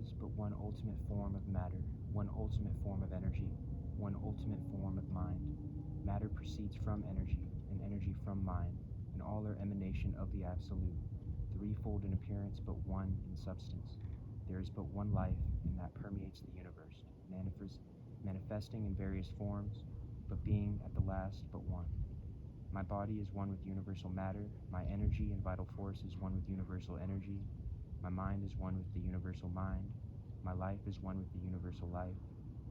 is but one ultimate form of matter, one ultimate form of energy, one ultimate form of mind. Matter proceeds from energy, and energy from mind, and all are emanation of the Absolute, threefold in appearance but one in substance. There is but one life, and that permeates the universe, manifesting in various forms, but being at the last but one. My body is one with universal matter, my energy and vital force is one with universal energy, my mind is one with the universal mind, my life is one with the universal life.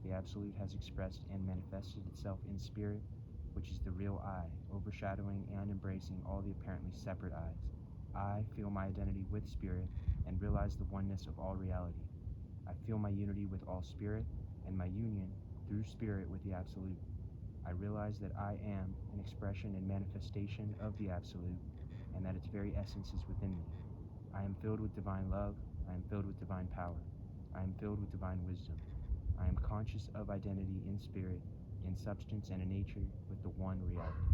The Absolute has expressed and manifested itself in spirit, which is the real I, overshadowing and embracing all the apparently separate I's. I feel my identity with spirit and realize the oneness of all reality. I feel my unity with all spirit and my union through spirit with the Absolute. I realize that I am an expression and manifestation of the Absolute, and that its very essence is within me. I am filled with divine love. I am filled with divine power. I am filled with divine wisdom. I am conscious of identity in spirit, in substance, and in nature with the one reality.